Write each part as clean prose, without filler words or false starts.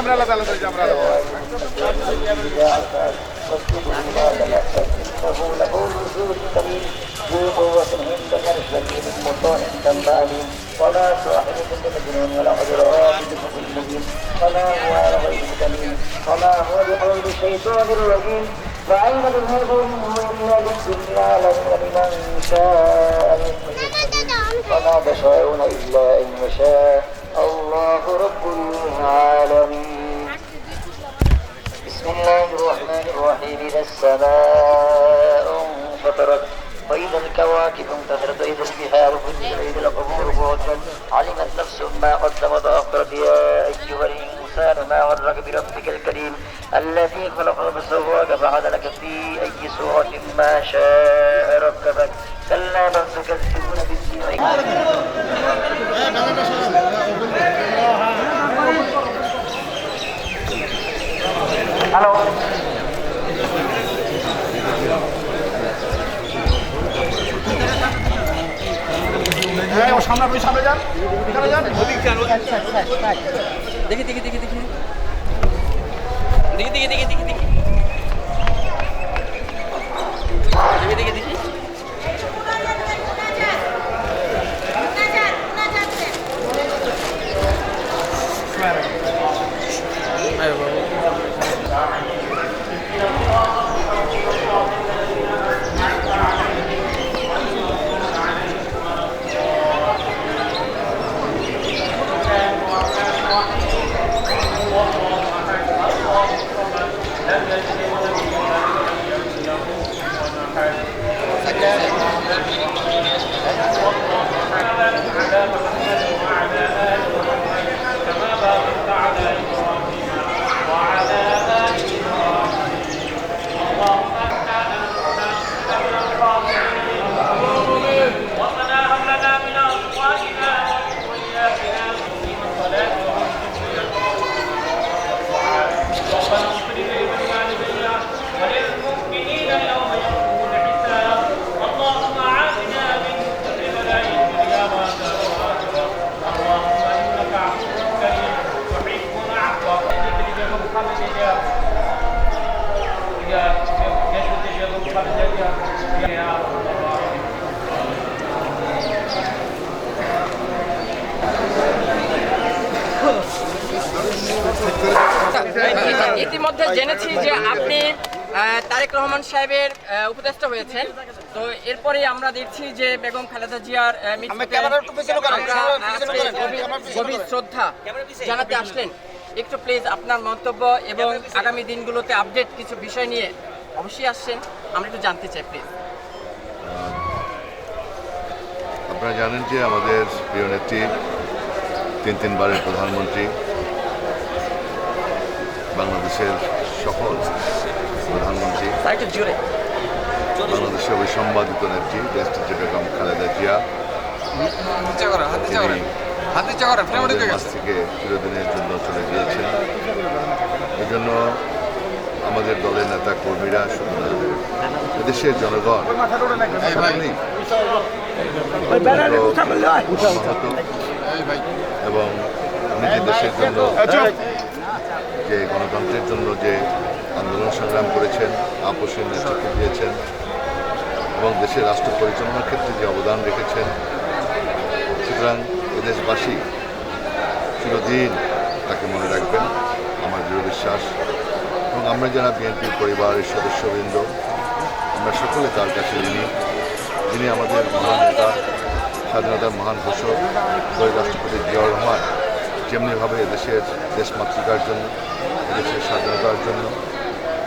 আমরা আলাদা আলাদা আমরা ولا صاحبكم بمجنون ولا عذران بفضل مبين وما هو على غير دليل وما هو بقول الشيطان الرجيم فأين تذهبون إلا بالدنيا لمن شاء منكم وما تشاءون إلا أن يشاء الله رب العالمين بسم الله الرحمن الرحيم إذا السماء انفطرت وإذا الكواكب انتثرت وإذا البحار فجرت وإذا القبور بعثرت علمت نفس ما قدمت وأخرت يا أيها الإنسان ما غرك بربك الكريم الذي خلقك فسواك فعدلك في أي صورة ما شاء ركبك كلا بل تكذبون بالدين হ্যালো ও সামনে আপনি সামনে যান দেখি দেখি দেখি দেখি দেখি দেখি দেখি দেখি দেখি দেখি দেখি দেখি ইতিমধ্যে জেনেছি যে আপনি তারেক রহমান সাহেবের উপদেষ্টা হয়েছেন, তো এরপরে আমরা দেখছি যে বেগম খালেদা জিয়ার গভীর শ্রদ্ধা জানাতে আসলেন। একটু প্লিজ আপনার মন্তব্য এবং আগামী দিনগুলোতে আপডেট কিছু বিষয় নিয়ে অবশ্যই আসছেন, আমরা একটু জানতে চাই প্লিজ। আপনারা জানেন যে আমাদের প্রিয় নেত্রী তিনবারের প্রধানমন্ত্রী, বাংলাদেশের সফল প্রধানমন্ত্রী, বাংলাদেশের অবিসম্বাদিত নেত্রী দেশটিতে বেগম খালেদা জিয়া মাস থেকে চিরদিনের জন্য চলে গিয়েছেন। এই জন্য আমাদের দলের নেতা কর্মীরা, শুধু দেশের জনগণ এবং নিজের দেশের জন্য যে গণতন্ত্রের জন্য যে আন্দোলন সংগ্রাম করেছেন, আপোষের নেতৃত্ব দিয়েছেন এবং দেশের রাষ্ট্র পরিচালনার ক্ষেত্রে যে অবদান রেখেছেন, সুতরাং এদেশবাসী চিরদিন তাকে মনে রাখবেন, আমার দৃঢ় বিশ্বাস। এবং আমরা যারা বিএনপির পরিবারের সদস্যবৃন্দ, আমরা সকলে তার কাছে যিনি আমাদের মহান নেতা, স্বাধীনতার মহান ঘোষক শহীদ রাষ্ট্রপতি জিয়াউর রহমান যেমনিভাবে এদেশের দেশমাতৃকার জন্য, এদেশের স্বাধীনতার জন্য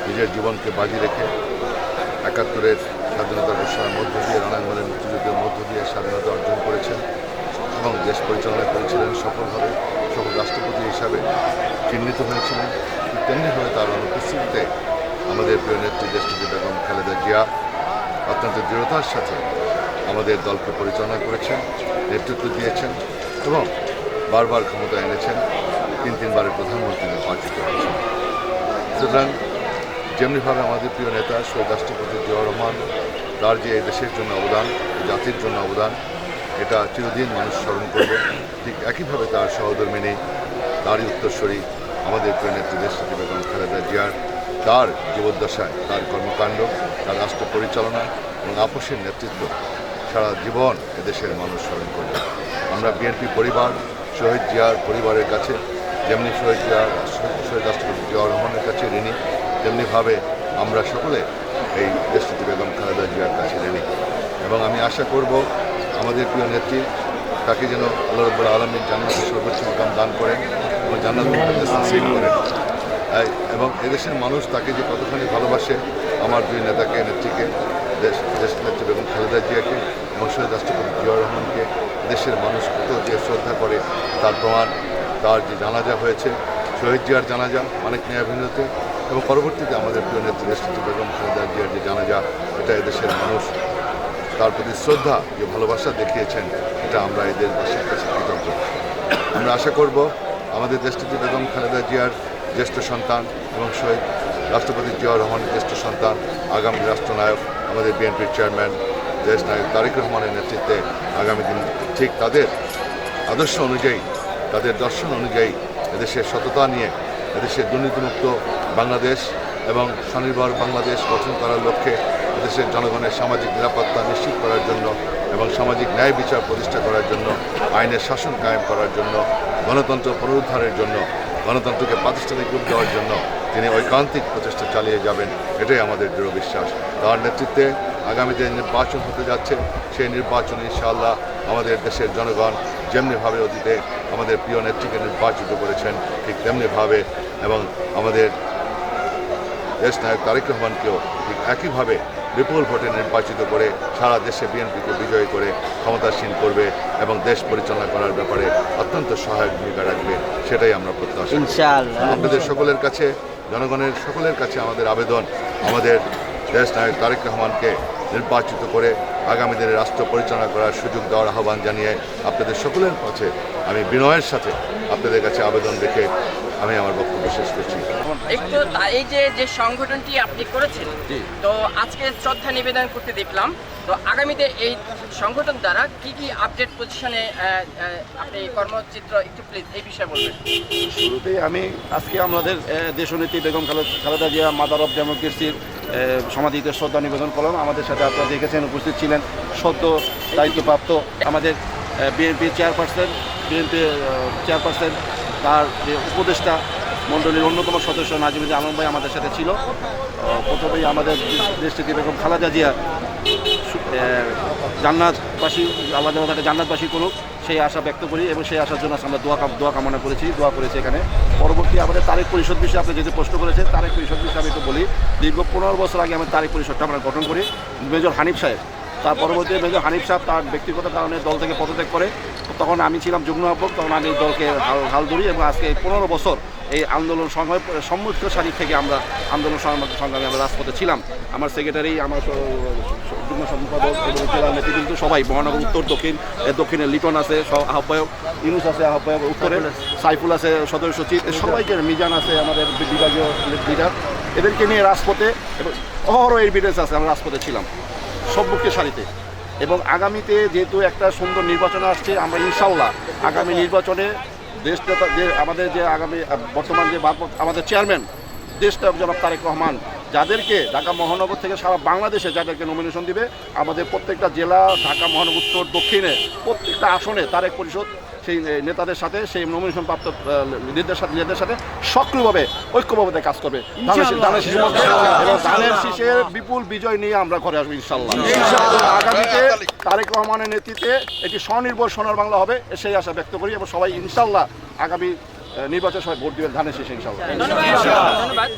নিজের জীবনকে বাজি রেখে ৭১-এর স্বাধীনতা ঘোষণার মধ্য দিয়ে, রণাঙ্গনের মুক্তিযুদ্ধের মধ্য দিয়ে স্বাধীনতা অর্জন করেছেন এবং দেশ পরিচালনা করেছিলেন সফলভাবে, সফল রাষ্ট্রপতি হিসাবে চিহ্নিত হয়েছিলেন। তেমনিভাবে তার অনুপস্থিতিতে আমাদের প্রিয় নেত্রী দেশটিতে বেগম খালেদা জিয়া অত্যন্ত দৃঢ়তার সাথে আমাদের দলকে পরিচালনা করেছেন, নেতৃত্ব দিয়েছেন এবং বারবার ক্ষমতা এনেছেন, তিনবারের প্রধানমন্ত্রী নির্বাচিত হয়েছেন। সুতরাং যেমনিভাবে আমাদের প্রিয় নেতা শহীদ রাষ্ট্রপতি জিয়াউর রহমান, তার যে এই দেশের জন্য অবদান, জাতির জন্য অবদান, এটা চিরদিন মানুষ স্মরণ করবে। ঠিক একইভাবে তার সহধর্মিনী, তারই উত্তরসূরি আমাদের প্রিয় নেত্রী দেশনেত্রী বেগম খালেদা জিয়ার তার জীবদ্দশায় তার কর্মকাণ্ড, তার রাষ্ট্র পরিচালনা এবং আপসের নেতৃত্ব সারা জীবন এদেশের মানুষ স্মরণ করবে। আমরা বিএনপি পরিবার শহীদ জিয়ার পরিবারের কাছে যেমনি শহীদ রাষ্ট্রপতি জিয়াউর রহমানের কাছে ঋণী, তেমনিভাবে আমরা সকলে এই দেশনেত্রী বেগম খালেদা জিয়ার কাছে ঋণী। এবং আমি আশা করব আমাদের প্রিয় নেত্রী তাকে যেন আল্লাহ রাব্বুল আলামিন জান্নাতের সর্বোচ্চ মাকাম দান করেন এবং জান্নাতুল ফেরদৌস নসিব করেন। এবং এদেশের মানুষ তাকে যে কতখানি ভালোবাসে, আমার দুই নেতাকে, নেত্রীকে, দেশনেত্রী বেগম খালেদা জিয়াকে এবং শহীদ রাষ্ট্রপতি জিয়াউর রহমানকে দেশের মানুষ কত যে শ্রদ্ধা করে তার প্রমাণ তার যে জানাজা হয়েছে, শহীদ জিয়ার জানাজা অনেক ন্যায়ভিন্নতে এবং পরবর্তীতে আমাদের প্রিয় নেত্রী দেশনেত্রী বেগম খালেদা জিয়ার যে জানাজা, এটা এদেশের মানুষ তার প্রতি শ্রদ্ধা যে ভালোবাসা দেখিয়েছেন, এটা আমরা এই দেশবাসীর কাছে কৃতজ্ঞ। আমরা আশা করব আমাদের দেশনেত্রী বেগম খালেদা জিয়ার জ্যেষ্ঠ সন্তান এবং শহীদ রাষ্ট্রপতি জিয়াউর রহমানের জ্যেষ্ঠ সন্তান আগামী রাষ্ট্রনায়ক আমাদের বিএনপির চেয়ারম্যান দেশ নায়ক তারেক রহমানের নেতৃত্বে আগামী দিন ঠিক তাদের আদর্শ অনুযায়ী, তাদের দর্শন অনুযায়ী এদেশের সততা নিয়ে এদেশের দুর্নীতিমুক্ত বাংলাদেশ এবং স্বনির্ভর বাংলাদেশ গঠন করার লক্ষ্যে এদেশের জনগণের সামাজিক নিরাপত্তা নিশ্চিত করার জন্য এবং সামাজিক ন্যায় বিচার প্রতিষ্ঠা করার জন্য, আইনের শাসন কায়েম করার জন্য, গণতন্ত্র পুনরুদ্ধারের জন্য, গণতন্ত্রকে প্রাতিষ্ঠানিক রূপ দেওয়ার জন্য তিনি ঐকান্তিক প্রচেষ্টা চালিয়ে যাবেন, এটাই আমাদের দৃঢ় বিশ্বাস। তার নেতৃত্বে আগামীতে নির্বাচন হতে যাচ্ছে, সেই নির্বাচনে ইনশাআল্লাহ আমাদের দেশের জনগণ যেমনিভাবে অতীতে আমাদের প্রিয় নেত্রীকে নির্বাচিত করেছেন, ঠিক তেমনিভাবে এবং আমাদের দেশ নায়ক তারেক রহমানকেও ঠিক একইভাবে বিপুল ভোটে নির্বাচিত করে সারা দেশে বিএনপিকে বিজয়ী করে ক্ষমতাসীন করবে এবং দেশ পরিচালনা করার ব্যাপারে অত্যন্ত সহায়ক ভূমিকা রাখবে, সেটাই আমরা প্রত্যাশা করি। আপনাদের সকলের কাছে, জনগণের সকলের কাছে আমাদের আবেদন, আমাদের দেশ নায়ক তারেক রহমানকে নির্বাচিত করে আগামী দিনে রাষ্ট্র পরিচালনা করার সুযোগ দেওয়ার আহ্বান জানিয়ে আপনাদের সকলের কাছে আমি বিনয়ের সাথে আপনাদের কাছে আবেদন রেখে আমি আমার বক্তব্য শেষ করছি। একটু এই যে সংগঠনটি আপনি করেছেন, তো আজকে শ্রদ্ধা নিবেদন করতে দেখলাম, তো আগামীতে এই সংগঠন দ্বারা কি কি আপডেট পজিশনে আপনি কর্মচিত্র একটু প্লিজ এই বিষয়ে বলবেন। শুরুতেই আমি আজকে আমাদের দেশনেত্রী বেগম খালেদা জিয়া মাদার অফ ডেমোক্রেসির সমাধিতে শ্রদ্ধা নিবেদন করলাম। আমাদের সাথে আপনারা দেখেছেন উপস্থিত ছিলেন সদ্য দায়িত্বপ্রাপ্ত আমাদের বিএনপির চেয়ারপারসন তার যে উপদেষ্টা মণ্ডলীর অন্যতম সদস্য নাজিমুদ্দিন আলম ভাই আমাদের সাথে ছিল। প্রথমেই আমাদের দেশনেত্রী বেগম খালেদা জিয়া জান্নাতবাসী, আল্লাহ তাকে জান্নাতবাসী করুক সেই আশা ব্যক্ত করি এবং সেই আশার জন্য আমরা দোয়া কামনা করেছি, দোয়া করেছি এখানে। পরবর্তী আমাদের তারেক পরিষদ বিষয়ে আপনি যেহেতু প্রশ্ন করেছেন, তারেক পরিষদ বিষয়ে আমি একটু বলি। দীর্ঘ 15 বছর আগে আমরা তারেক পরিষদটা আমরা গঠন করি। মেজর হানিফ সাহেব, তার পরবর্তী মেজর হানিফ সাহেব তার ব্যক্তিগত কারণে দল থেকে পদত্যাগ করে, তখন আমি ছিলাম যুগ্ম আহ্বায়ক, তখন আমি দলকে হাল ধরি এবং আজকে 15 বছর এই আন্দোলন সম্মুখ সারি থেকে আমরা আন্দোলন সংগ্রামে আমরা রাজপথে ছিলাম। আমার সেক্রেটারি, আমার যুগ্ম সম্পাদক এবং জেলার নেতৃবৃন্দ সবাই, মহানগর উত্তর দক্ষিণে লিটন আছে আহ্বায়ক, ইউনুস আছে আহ্বায়ক উত্তরে, সাইফুল আছে সদস্য সচিব, সবাইকে, মিজান আছে আমাদের বিভাগীয় লিডার, এদেরকে নিয়ে রাজপথে এবং অহরহ এভিডেন্স আছে আমরা রাজপথে ছিলাম সম্মুখের সারিতে। এবং আগামীতে যেহেতু একটা সুন্দর নির্বাচন আসছে, আমরা ইনশাআল্লাহ আগামী নির্বাচনে দেশটা যে আমাদের যে আগামী বর্তমান যে আমাদের চেয়ারম্যান দেশটা জনাব তারেক রহমান যাদেরকে ঢাকা মহানগর থেকে সারা বাংলাদেশে যাদেরকে নমিনেশন দিবে, আমাদের প্রত্যেকটা জেলা, ঢাকা মহানগর উত্তর দক্ষিণে প্রত্যেকটা আসনে তারেক পরিষদ সেই নেতাদের সাথে, সেই নমিনেশন প্রাপ্ত নেতাদের সাথে সক্রিয়ভাবে ঐক্যভাবে কাজ করবে। ধানের শীষের বিপুল বিজয় নিয়ে আমরা ঘরে আসবো ইনশাল্লাহ। আগামীতে তারেক রহমানের নেতৃত্বে একটি স্বনির্ভর সোনার বাংলা হবে, সেই আশা ব্যক্ত করি এবং সবাই ইনশাল্লাহ আগামী নির্বাচন সবাই ভোট দিবেন ধানের শীষে ইনশাল্লাহ। ধন্যবাদ।